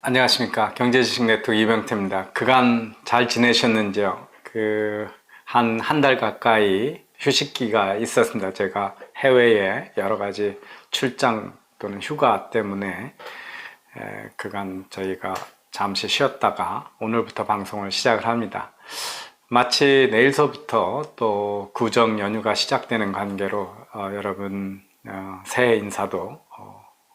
안녕하십니까. 경제지식 네트워크 이병태입니다. 그간 잘 지내셨는지요? 한 달 가까이 휴식기가 있었습니다. 제가 해외에 여러 가지 출장 또는 휴가 때문에 그간 저희가 잠시 쉬었다가 오늘부터 방송을 시작을 합니다. 마치 내일서부터 또 구정 연휴가 시작되는 관계로 여러분 새해 인사도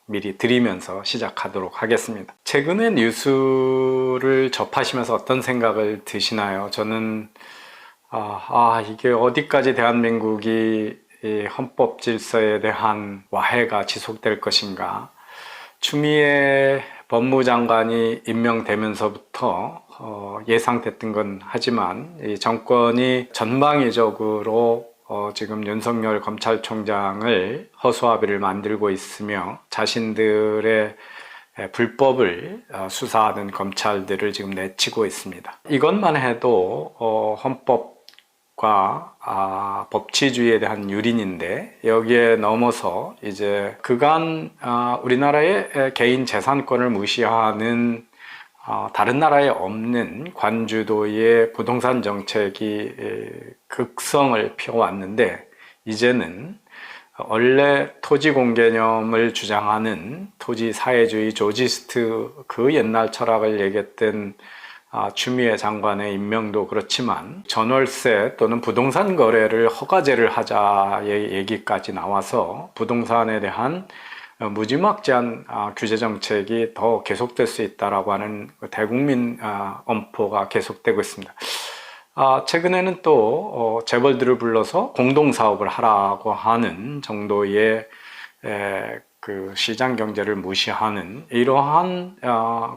미리 드리면서 시작하도록 하겠습니다. 최근에 뉴스를 접하시면서 어떤 생각을 드시나요? 저는 이게 어디까지 대한민국이 이 헌법 질서에 대한 와해가 지속될 것인가? 추미애 법무장관이 임명되면서부터 예상됐던 건 하지만 이 정권이 전방위적으로 지금 윤석열 검찰총장을 허수아비를 만들고 있으며 자신들의 불법을 수사하는 검찰들을 지금 내치고 있습니다. 이것만 해도 헌법과 법치주의에 대한 유린인데 여기에 넘어서 이제 그간 우리나라의 개인 재산권을 무시하는 다른 나라에 없는 관주도의 부동산 정책이 극성을 펴왔는데 이제는 원래 토지 공개념을 주장하는 토지 사회주의 조지스트 그 옛날 철학을 얘기했던 추미애 장관의 임명도 그렇지만 전월세 또는 부동산 거래를 허가제를 하자의 얘기까지 나와서 부동산에 대한 무지막지한 규제 정책이 더 계속될 수 있다라고 하는 대국민 엄포가 계속되고 있습니다. 최근에는 또 재벌들을 불러서 공동사업을 하라고 하는 정도의 그 시장 경제를 무시하는 이러한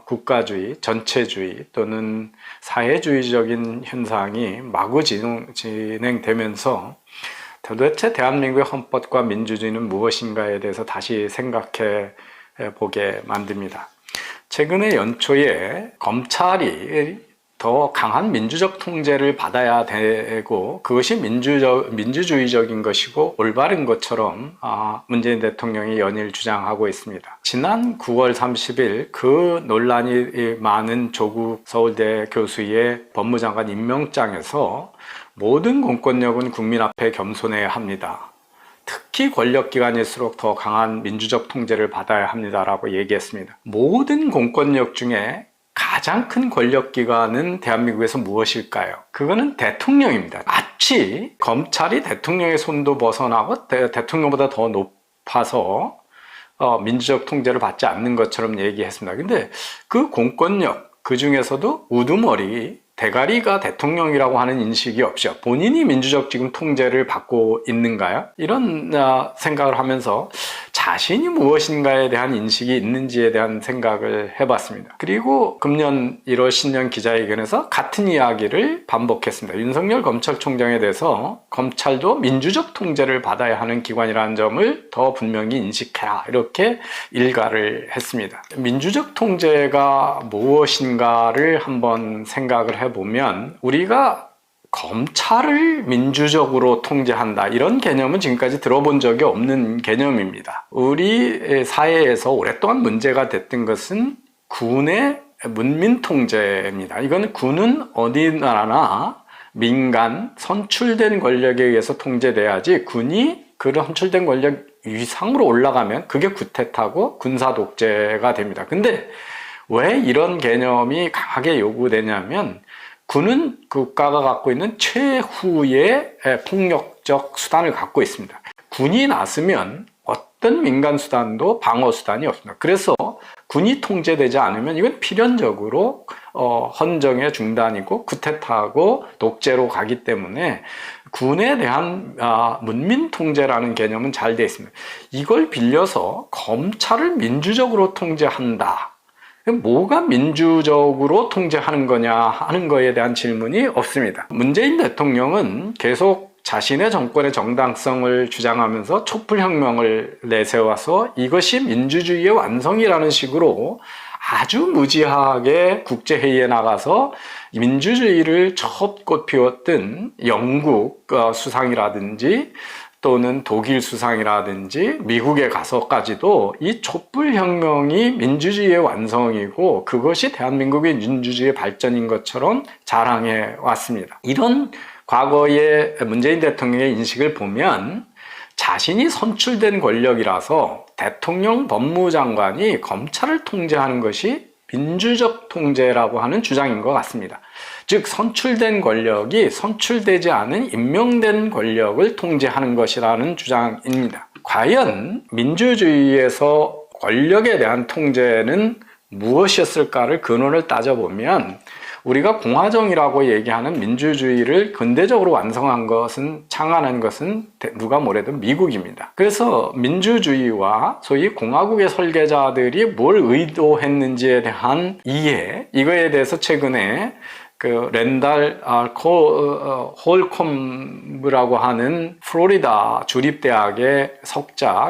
국가주의, 전체주의 또는 사회주의적인 현상이 마구 진행되면서 도대체 대한민국의 헌법과 민주주의는 무엇인가에 대해서 다시 생각해 보게 만듭니다. 최근에 연초에 검찰이 더 강한 민주적 통제를 받아야 되고 그것이 민주주의적인 것이고 올바른 것처럼 문재인 대통령이 연일 주장하고 있습니다. 지난 9월 30일 그 논란이 많은 조국 서울대 교수의 법무장관 임명장에서 모든 공권력은 국민 앞에 겸손해야 합니다. 특히 권력기관일수록 더 강한 민주적 통제를 받아야 합니다라고 얘기했습니다. 모든 공권력 중에 가장 큰 권력기관은 대한민국에서 무엇일까요? 그거는 대통령입니다. 마치 검찰이 대통령의 손도 벗어나고 대통령보다 더 높아서 민주적 통제를 받지 않는 것처럼 얘기했습니다. 근데 그 공권력, 그 중에서도 우두머리, 대가리가 대통령이라고 하는 인식이 없죠. 본인이 민주적 지금 통제를 받고 있는가요? 이런 생각을 하면서 자신이 무엇인가에 대한 인식이 있는지에 대한 생각을 해봤습니다. 그리고 금년 1월 신년 기자회견에서 같은 이야기를 반복했습니다. 윤석열 검찰총장에 대해서 검찰도 민주적 통제를 받아야 하는 기관이라는 점을 더 분명히 인식해라 이렇게 일가를 했습니다. 민주적 통제가 무엇인가를 한번 생각을 해보면 우리가 검찰을 민주적으로 통제한다 이런 개념은 지금까지 들어본 적이 없는 개념입니다. 우리 사회에서 오랫동안 문제가 됐던 것은 군의 문민 통제입니다. 이건 군은 어디 나라나 민간 선출된 권력에 의해서 통제돼야지 군이 그런 선출된 권력 위상으로 올라가면 그게 구태타고 군사 독재가 됩니다. 근데 왜 이런 개념이 강하게 요구되냐면 군은 국가가 갖고 있는 최후의 폭력적 수단을 갖고 있습니다. 군이 나서면 어떤 민간 수단도 방어 수단이 없습니다. 그래서 군이 통제되지 않으면 이건 필연적으로 헌정의 중단이고 쿠데타고 독재로 가기 때문에 군에 대한 문민 통제라는 개념은 잘 되어 있습니다. 이걸 빌려서 검찰을 민주적으로 통제한다. 뭐가 민주적으로 통제하는 거냐 하는 거에 대한 질문이 없습니다. 문재인 대통령은 계속 자신의 정권의 정당성을 주장하면서 촛불혁명을 내세워서 이것이 민주주의의 완성이라는 식으로 아주 무지하게 국제회의에 나가서 민주주의를 첫 꽃 피웠던 영국 수상이라든지 또는 독일 수상이라든지 미국에 가서까지도 이 촛불혁명이 민주주의의 완성이고 그것이 대한민국의 민주주의의 발전인 것처럼 자랑해 왔습니다. 이런 과거의 문재인 대통령의 인식을 보면 자신이 선출된 권력이라서 대통령 법무장관이 검찰을 통제하는 것이 민주적 통제라고 하는 주장인 것 같습니다. 즉 선출된 권력이 선출되지 않은 임명된 권력을 통제하는 것이라는 주장입니다. 과연 민주주의에서 권력에 대한 통제는 무엇이었을까를 근원을 따져보면 우리가 공화정이라고 얘기하는 민주주의를 근대적으로 완성한 것은, 창안한 것은 누가 뭐래도 미국입니다. 그래서 민주주의와 소위 공화국의 설계자들이 뭘 의도했는지에 대한 이해, 이거에 대해서 최근에 그 랜달 홀콤브라고 하는 플로리다 주립대학의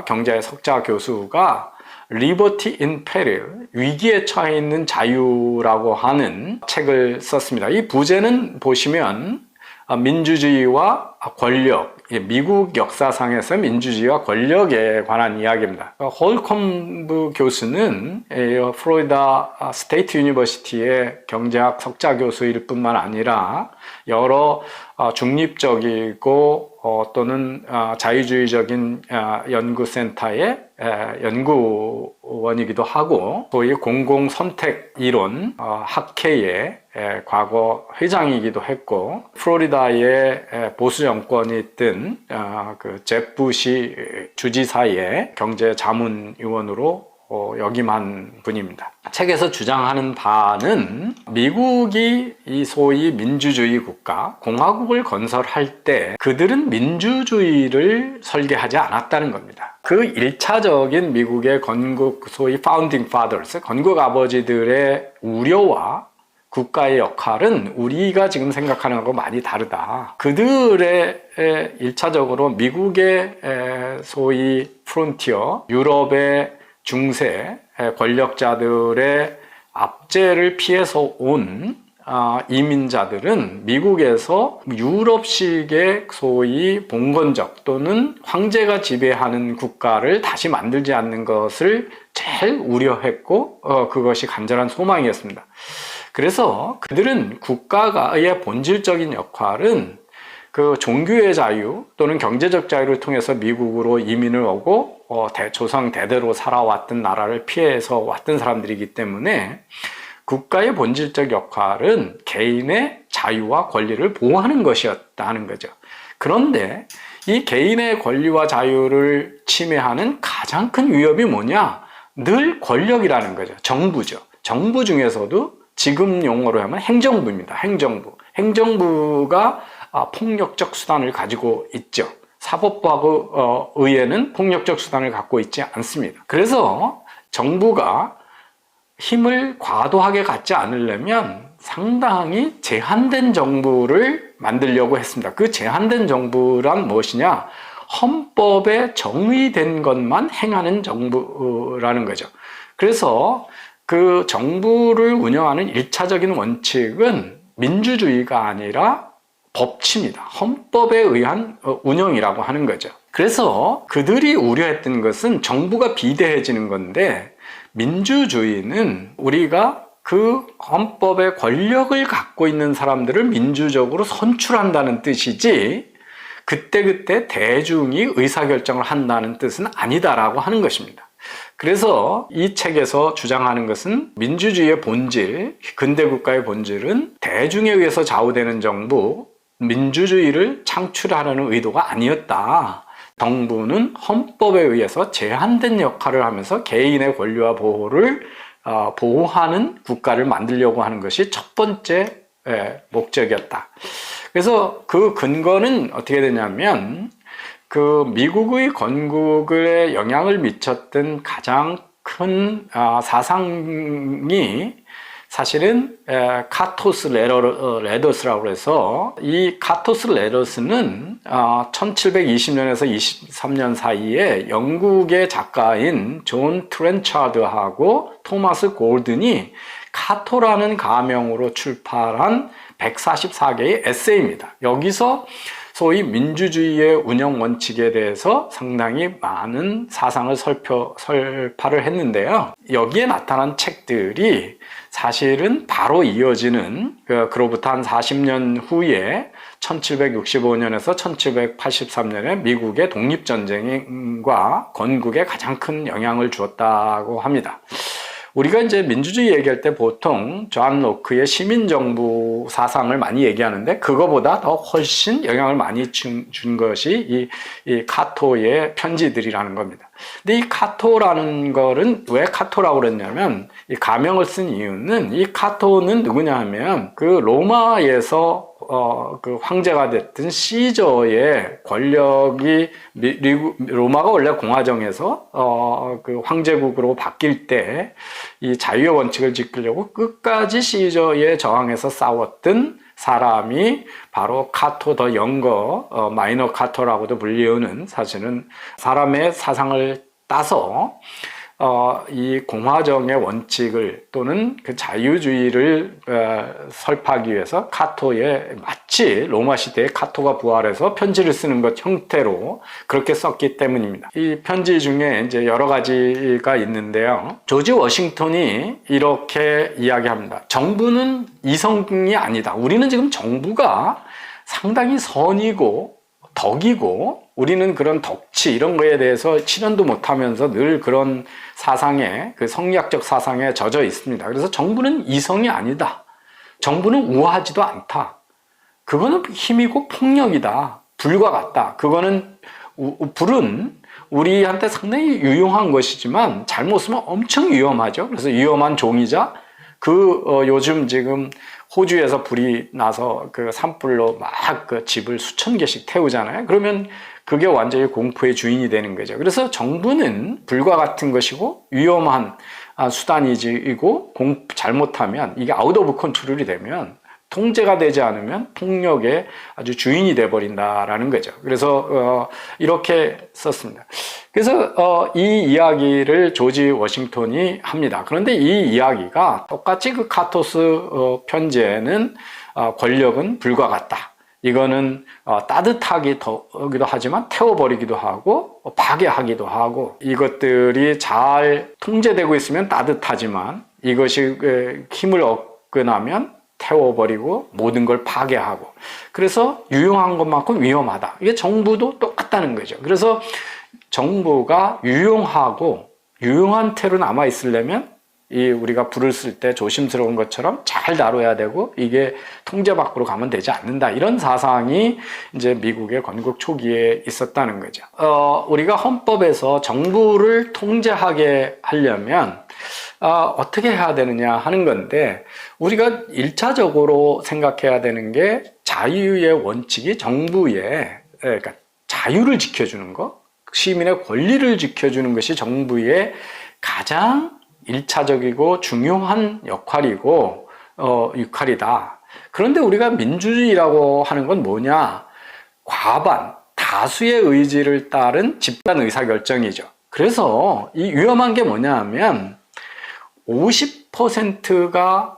경제 석자 교수가 Liberty in Peril, 위기에 처해 있는 자유라고 하는 책을 썼습니다. 이 부제는 보시면 민주주의와 권력, 미국 역사상에서 민주주의와 권력에 관한 이야기입니다. 홀컴브 교수는 플로리다 스테이트 유니버시티의 경제학 석자 교수일 뿐만 아니라 여러 중립적이고 또는 자유주의적인 연구센터의 연구원이기도 하고 소위 공공선택 이론 학회의 과거 회장이기도 했고 플로리다의 보수 정권이 있던 그 제프 부시 주지사의 경제자문위원으로 역임한 분입니다. 책에서 주장하는 바는 미국이 이 소위 민주주의 국가, 공화국을 건설할 때 그들은 민주주의를 설계하지 않았다는 겁니다. 그 1차적인 미국의 건국, 소위 파운딩 파더스, 건국 아버지들의 우려와 국가의 역할은 우리가 지금 생각하는 것과 많이 다르다. 그들의 1차적으로 미국의 소위 프론티어, 유럽의 중세 권력자들의 압제를 피해서 온 이민자들은 미국에서 유럽식의 소위 봉건적 또는 황제가 지배하는 국가를 다시 만들지 않는 것을 제일 우려했고 그것이 간절한 소망이었습니다. 그래서 그들은 국가의 본질적인 역할은 그 종교의 자유 또는 경제적 자유를 통해서 미국으로 이민을 오고 조상 대대로 살아왔던 나라를 피해서 왔던 사람들이기 때문에 국가의 본질적 역할은 개인의 자유와 권리를 보호하는 것이었다는 거죠. 그런데 이 개인의 권리와 자유를 침해하는 가장 큰 위협이 뭐냐? 늘 권력이라는 거죠. 정부죠. 정부 중에서도 지금 용어로 하면 행정부입니다. 행정부가 폭력적 수단을 가지고 있죠. 사법부하고 의회는 폭력적 수단을 갖고 있지 않습니다. 그래서 정부가 힘을 과도하게 갖지 않으려면 상당히 제한된 정부를 만들려고 했습니다. 그 제한된 정부란 무엇이냐? 헌법에 정의된 것만 행하는 정부라는 거죠. 그래서 그 정부를 운영하는 1차적인 원칙은 민주주의가 아니라 법치입니다. 헌법에 의한 운영이라고 하는 거죠. 그래서 그들이 우려했던 것은 정부가 비대해지는 건데 민주주의는 우리가 그 헌법의 권력을 갖고 있는 사람들을 민주적으로 선출한다는 뜻이지 그때그때 대중이 의사결정을 한다는 뜻은 아니다라고 하는 것입니다. 그래서 이 책에서 주장하는 것은 민주주의의 본질, 근대국가의 본질은 대중에 의해서 좌우되는 정부, 민주주의를 창출하려는 의도가 아니었다. 정부는 헌법에 의해서 제한된 역할을 하면서 개인의 권리와 보호를 보호하는 국가를 만들려고 하는 것이 첫 번째 목적이었다. 그래서 그 근거는 어떻게 되냐면 그 미국의 건국에 영향을 미쳤던 가장 큰 사상이 사실은 카토스 레더스라고 해서 이 카토스 레더스는 1720년에서 23년 사이에 영국의 작가인 존 트렌차드하고 토마스 골든이 카토라는 가명으로 출판한 144개의 에세이입니다. 여기서 소위 민주주의의 운영 원칙에 대해서 상당히 많은 사상을 설파를 했는데요. 여기에 나타난 책들이 사실은 바로 이어지는 그로부터 한 40년 후에 1765년에서 1783년에 미국의 독립전쟁과 건국에 가장 큰 영향을 주었다고 합니다. 우리가 이제 민주주의 얘기할 때 보통 존 로크의 시민정부 사상을 많이 얘기하는데 그거보다 더 훨씬 영향을 많이 준 것이 이 카토의 편지들이라는 겁니다. 근데 이 카토라는 거는 왜 카토라고 그랬냐면 이 가명을 쓴 이유는 이 카토는 누구냐 하면 그 로마에서 그 황제가 됐던 시저의 권력이 로마가 원래 공화정에서 그 황제국으로 바뀔 때 이 자유의 원칙을 지키려고 끝까지 시저에 저항해서 싸웠던 사람이 바로 카토 더 영거, 마이너 카토라고도 불리우는 사실은 사람의 사상을 따서 이 공화정의 원칙을 또는 그 자유주의를 설파하기 위해서 카토의 마치 로마 시대에 카토가 부활해서 편지를 쓰는 것 형태로 그렇게 썼기 때문입니다. 이 편지 중에 이제 여러 가지가 있는데요. 조지 워싱턴이 이렇게 이야기합니다. 정부는 이성이 아니다. 우리는 지금 정부가 상당히 선이고 덕이고 우리는 그런 덕치 이런 거에 대해서 실현도 못하면서 늘 그런 사상에 그 성리학적 사상에 젖어 있습니다. 그래서 정부는 이성이 아니다. 정부는 우아하지도 않다. 그거는 힘이고 폭력이다. 불과 같다. 그거는 불은 우리한테 상당히 유용한 것이지만 잘못 쓰면 엄청 위험하죠. 그래서 위험한 종이자 요즘 지금 호주에서 불이 나서 그 산불로 막 그 집을 수천 개씩 태우잖아요. 그러면 그게 완전히 공포의 주인이 되는 거죠. 그래서 정부는 불과 같은 것이고 위험한 수단이고 잘못하면 이게 아웃 오브 컨트롤이 되면 통제가 되지 않으면 폭력의 아주 주인이 돼버린다라는 거죠. 그래서 이렇게 썼습니다. 그래서 이 이야기를 조지 워싱턴이 합니다. 그런데 이 이야기가 똑같이 그 카토스 편지에는 권력은 불과 같다. 이거는 따뜻하기도 하지만 태워버리기도 하고 파괴하기도 하고 이것들이 잘 통제되고 있으면 따뜻하지만 이것이 힘을 얻고 나면 태워버리고 모든 걸 파괴하고 그래서 유용한 것만큼 위험하다. 이게 정부도 똑같다는 거죠. 그래서 정부가 유용하고 유용한 태로 남아 있으려면 우리가 불을 쓸 때 조심스러운 것처럼 잘 다뤄야 되고 이게 통제 밖으로 가면 되지 않는다. 이런 사상이 이제 미국의 건국 초기에 있었다는 거죠. 우리가 헌법에서 정부를 통제하게 하려면 어떻게 해야 되느냐 하는 건데 우리가 1차적으로 생각해야 되는 게 자유의 원칙이 정부의 그러니까 자유를 지켜주는 것, 시민의 권리를 지켜주는 것이 정부의 가장 1차적이고 중요한 역할이다. 그런데 우리가 민주주의라고 하는 건 뭐냐? 과반, 다수의 의지를 따른 집단 의사결정이죠. 그래서 이 위험한 게 뭐냐 하면 51%가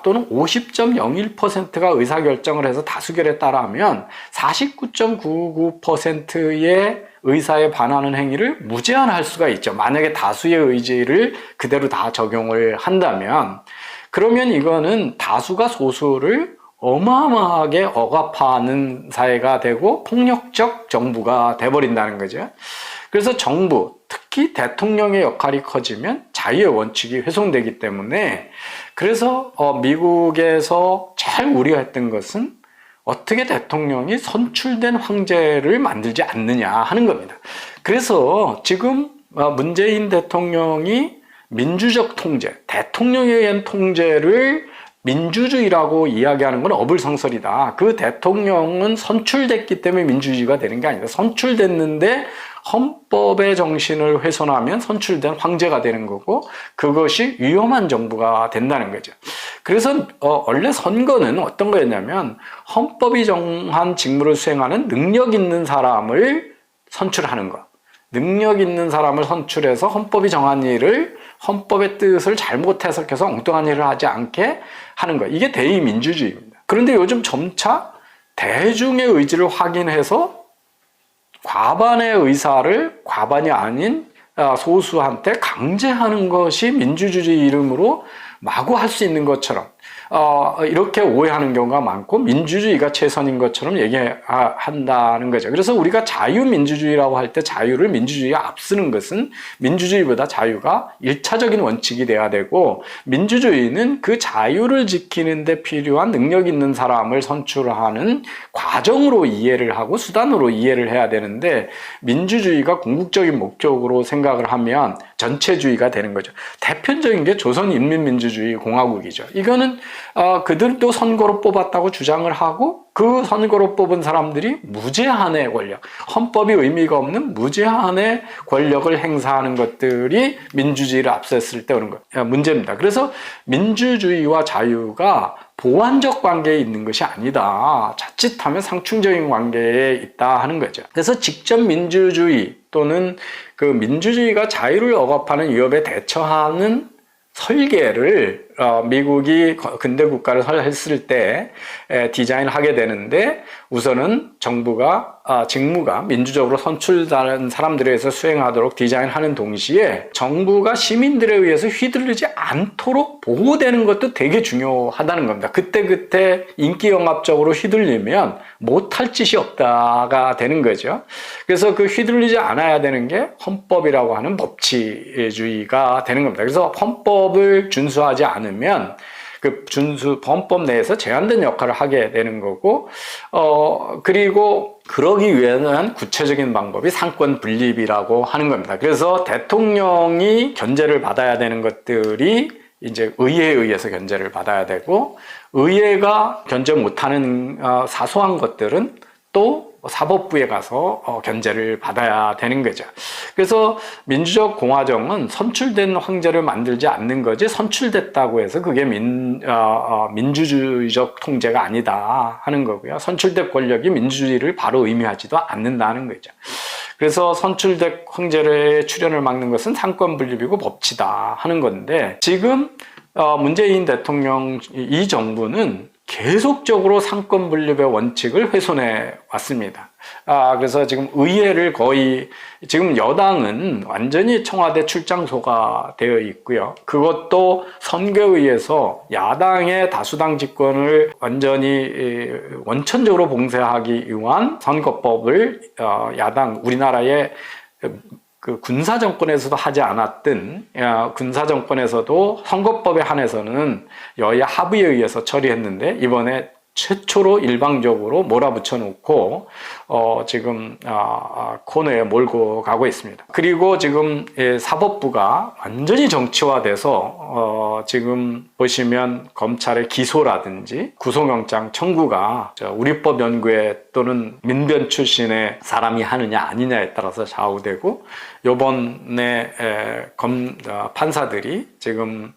또는 50.01%가 의사결정을 해서 다수결에 따르면 49.99%의 의사에 반하는 행위를 무제한할 수가 있죠. 만약에 다수의 의지를 그대로 다 적용을 한다면 그러면 이거는 다수가 소수를 어마어마하게 억압하는 사회가 되고 폭력적 정부가 돼버린다는 거죠. 그래서 정부, 특히 대통령의 역할이 커지면 자유의 원칙이 훼손되기 때문에 그래서 미국에서 제일 우려했던 것은 어떻게 대통령이 선출된 황제를 만들지 않느냐 하는 겁니다. 그래서 지금 문재인 대통령이 민주적 통제, 대통령에 의한 통제를 민주주의라고 이야기하는 건 어불성설이다. 그 대통령은 선출됐기 때문에 민주주의가 되는 게 아니다. 선출됐는데 헌법의 정신을 훼손하면 선출된 황제가 되는 거고 그것이 위험한 정부가 된다는 거죠. 그래서 원래 선거는 어떤 거였냐면 헌법이 정한 직무를 수행하는 능력 있는 사람을 선출하는 거. 능력 있는 사람을 선출해서 헌법이 정한 일을 헌법의 뜻을 잘못 해석해서 엉뚱한 일을 하지 않게 하는 거. 이게 대의민주주의입니다. 그런데 요즘 점차 대중의 의지를 확인해서 과반의 의사를 과반이 아닌 소수한테 강제하는 것이 민주주의 이름으로 마구 할 수 있는 것처럼 이렇게 오해하는 경우가 많고 민주주의가 최선인 것처럼 얘기한다는 거죠. 그래서 우리가 자유민주주의라고 할 때 자유를 민주주의에 앞서는 것은 민주주의보다 자유가 1차적인 원칙이 돼야 되고 민주주의는 그 자유를 지키는 데 필요한 능력 있는 사람을 선출하는 과정으로 이해를 하고 수단으로 이해를 해야 되는데 민주주의가 궁극적인 목적으로 생각을 하면 전체주의가 되는 거죠. 대표적인 게 조선인민민주주의 공화국이죠. 이거는 그들도 선거로 뽑았다고 주장을 하고 그 선거로 뽑은 사람들이 무제한의 권력, 헌법이 의미가 없는 무제한의 권력을 행사하는 것들이 민주주의를 앞섰을 때 오는 문제입니다. 그래서 민주주의와 자유가 보완적 관계에 있는 것이 아니다. 자칫하면 상충적인 관계에 있다 하는 거죠. 그래서 직접 민주주의 또는 그 민주주의가 자유를 억압하는 위협에 대처하는 설계를 미국이 근대 국가를 했을 때 디자인하게 되는데 우선은 정부가 직무가 민주적으로 선출된 사람들에 의해서 수행하도록 디자인하는 동시에 정부가 시민들에 의해서 휘둘리지 않도록 보호되는 것도 되게 중요하다는 겁니다. 그때 인기영합적으로 휘둘리면 못할 짓이 없다가 되는 거죠. 그래서 그 휘둘리지 않아야 되는 게 헌법이라고 하는 법치주의가 되는 겁니다. 그래서 헌법을 준수하지 않으면 그 헌법 내에서 제한된 역할을 하게 되는 거고, 그리고 그러기 위한 구체적인 방법이 상권 분립이라고 하는 겁니다. 그래서 대통령이 견제를 받아야 되는 것들이 이제 의회에 의해서 견제를 받아야 되고, 의회가 견제 못하는 사소한 것들은 또 사법부에 가서 견제를 받아야 되는 거죠. 그래서 민주적 공화정은 선출된 황제를 만들지 않는 거지 선출됐다고 해서 그게 민주주의적 통제가 아니다 하는 거고요. 선출된 권력이 민주주의를 바로 의미하지도 않는다는 거죠. 그래서 선출된 황제의 출현을 막는 것은 상권 분립이고 법치다 하는 건데 지금 문재인 대통령 이 정부는 계속적으로 상권 분립의 원칙을 훼손해 왔습니다. 그래서 지금 의회를 거의 지금 여당은 완전히 청와대 출장소가 되어 있고요. 그것도 선거의에서 야당의 다수당 집권을 완전히 원천적으로 봉쇄하기 위한 선거법을 우리나라의 그 군사정권에서도 하지 않았던 군사정권에서도 선거법에 한해서는 여야 합의에 의해서 처리했는데 이번에 최초로 일방적으로 몰아붙여 놓고 지금 코너에 몰고 가고 있습니다. 그리고 지금 사법부가 완전히 정치화돼서 지금 보시면 검찰의 기소라든지 구속영장 청구가 우리법 연구회 또는 민변 출신의 사람이 하느냐 아니냐에 따라서 좌우되고 요번에 판사들이 지금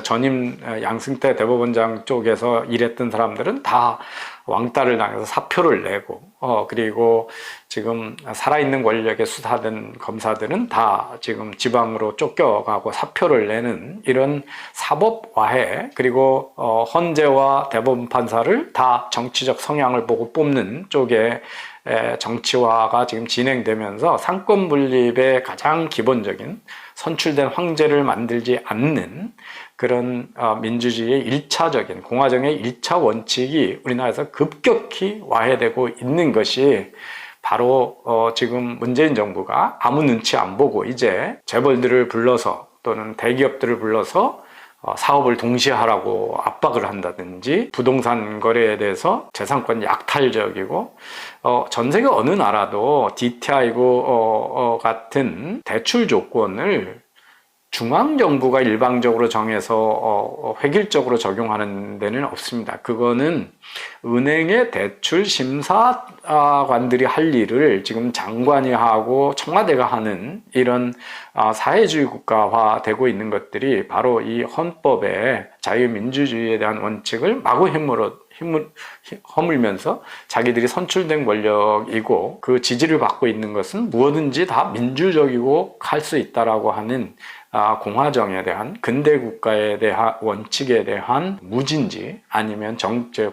전임 양승태 대법원장 쪽에서 일했던 사람들은 다 왕따를 당해서 사표를 내고 그리고 지금 살아있는 권력에 수사된 검사들은 다 지금 지방으로 쫓겨가고 사표를 내는 이런 사법화해 그리고 헌재와 대법원 판사를 다 정치적 성향을 보고 뽑는 쪽에 정치화가 지금 진행되면서 상권 분립의 가장 기본적인 선출된 황제를 만들지 않는 그런 민주주의의 1차적인 공화정의 1차 원칙이 우리나라에서 급격히 와해되고 있는 것이 바로 지금 문재인 정부가 아무 눈치 안 보고 이제 재벌들을 불러서 또는 대기업들을 불러서 사업을 동시에 하라고 압박을 한다든지 부동산 거래에 대해서 재산권 약탈적이고 전 세계 어느 나라도 DTI고 같은 대출 조건을 중앙정부가 일방적으로 정해서 획일적으로 적용하는 데는 없습니다. 그거는 은행의 대출 심사관들이 할 일을 지금 장관이 하고 청와대가 하는 이런 사회주의 국가화 되고 있는 것들이 바로 이 헌법의 자유민주주의에 대한 원칙을 마구 허물면서 자기들이 선출된 권력이고 그 지지를 받고 있는 것은 무엇든지 다 민주적이고 할 수 있다라고 하는 공화정에 대한 근대 국가에 대한 원칙에 대한 무지인지 아니면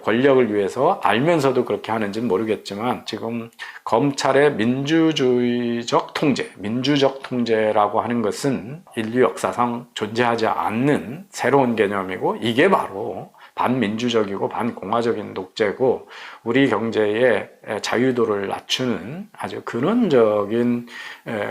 권력을 위해서 알면서도 그렇게 하는지는 모르겠지만 지금 검찰의 민주주의적 통제, 민주적 통제라고 하는 것은 인류 역사상 존재하지 않는 새로운 개념이고 이게 바로 반민주적이고 반공화적인 독재고 우리 경제의 자유도를 낮추는 아주 근원적인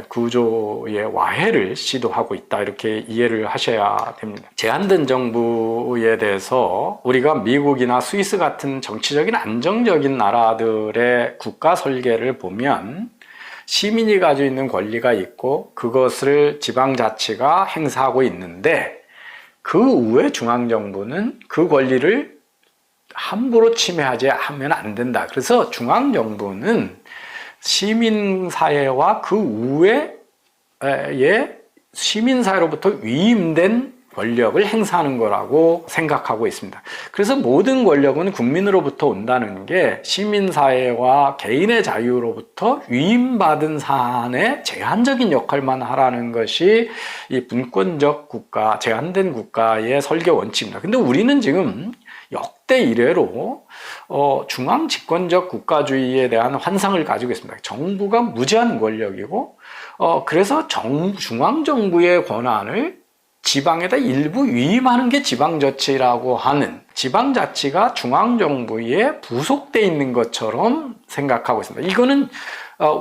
구조의 와해를 시도하고 있다 이렇게 이해를 하셔야 됩니다. 제한된 정부에 대해서 우리가 미국이나 스위스 같은 정치적인 안정적인 나라들의 국가 설계를 보면 시민이 가지고 있는 권리가 있고 그것을 지방자치가 행사하고 있는데 그 후에 중앙정부는 그 권리를 함부로 침해하지 하면 안 된다. 그래서 중앙정부는 시민사회와 그 후에 시민사회로부터 위임된 권력을 행사하는 거라고 생각하고 있습니다. 그래서 모든 권력은 국민으로부터 온다는 게 시민사회와 개인의 자유로부터 위임받은 사안에 제한적인 역할만 하라는 것이 이 분권적 국가, 제한된 국가의 설계 원칙입니다. 근데 우리는 지금 역대 이래로 중앙 집권적 국가주의에 대한 환상을 가지고 있습니다. 정부가 무제한 권력이고 그래서 중앙정부의 권한을 지방에다 일부 위임하는 게 지방자치라고 하는 지방자치가 중앙정부에 부속돼 있는 것처럼 생각하고 있습니다. 이거는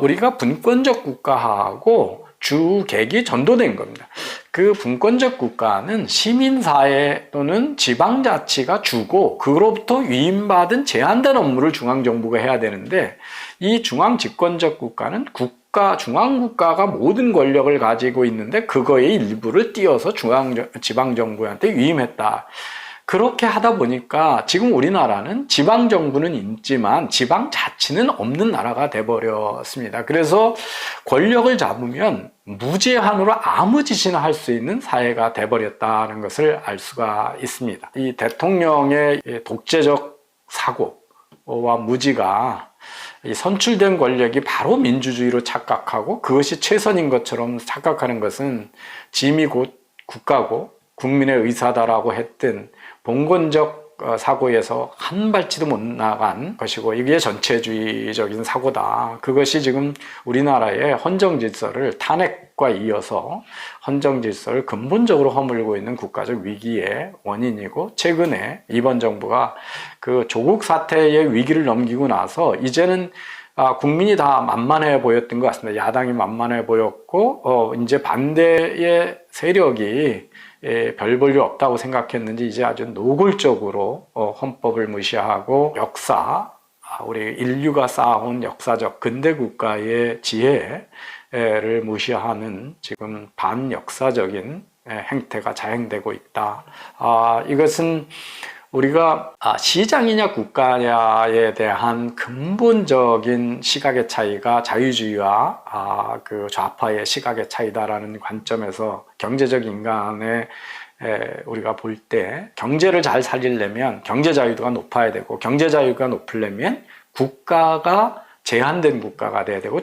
우리가 분권적 국가하고 주객이 전도된 겁니다. 그 분권적 국가는 시민사회 또는 지방자치가 주고 그로부터 위임받은 제한된 업무를 중앙정부가 해야 되는데 이 중앙집권적 국가는 중앙국가가 모든 권력을 가지고 있는데 그거의 일부를 띄어서 지방정부한테 위임했다. 그렇게 하다 보니까 지금 우리나라는 지방정부는 있지만 지방자치는 없는 나라가 돼버렸습니다. 그래서 권력을 잡으면 무제한으로 아무 짓이나 할 수 있는 사회가 돼버렸다는 것을 알 수가 있습니다. 이 대통령의 독재적 사고와 무지가 이 선출된 권력이 바로 민주주의로 착각하고 그것이 최선인 것처럼 착각하는 것은 짐이 곧 국가고 국민의 의사다라고 했던 봉건적 사고에서 한 발치도 못 나간 것이고 이게 전체주의적인 사고다. 그것이 지금 우리나라의 헌정질서를 탄핵과 이어서 헌정질서를 근본적으로 허물고 있는 국가적 위기의 원인이고 최근에 이번 정부가 그 조국 사태의 위기를 넘기고 나서 이제는 국민이 다 만만해 보였던 것 같습니다. 야당이 만만해 보였고 이제 반대의 세력이 별 볼 일 없다고 생각했는지 이제 아주 노골적으로 헌법을 무시하고 우리 인류가 쌓아온 역사적 근대 국가의 지혜를 무시하는 지금 반역사적인 행태가 자행되고 있다. 이것은 우리가 시장이냐 국가냐에 대한 근본적인 시각의 차이가 자유주의와 그 좌파의 시각의 차이다라는 관점에서 경제적 인간의 우리가 볼 때 경제를 잘 살리려면 경제 자유도가 높아야 되고 경제 자유가 높으려면 국가가 제한된 국가가 돼야 되고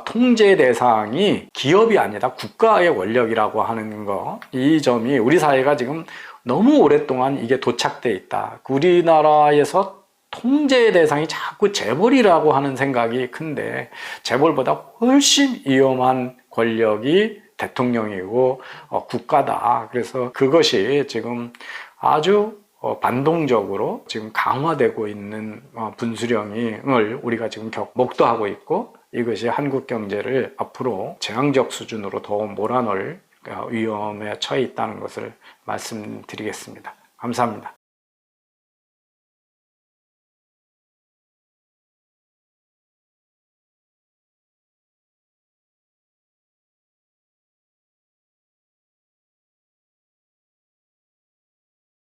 통제 대상이 기업이 아니라 국가의 권력이라고 하는 거, 이 점이 우리 사회가 지금 너무 오랫동안 이게 도착돼 있다. 우리나라에서 통제의 대상이 자꾸 재벌이라고 하는 생각이 큰데 재벌보다 훨씬 위험한 권력이 대통령이고 국가다. 그래서 그것이 지금 아주 반동적으로 지금 강화되고 있는 분수령을 우리가 지금 목도하고 있고 이것이 한국 경제를 앞으로 재앙적 수준으로 더 몰아넣을 위험에 처해 있다는 것을 말씀드리겠습니다. 감사합니다.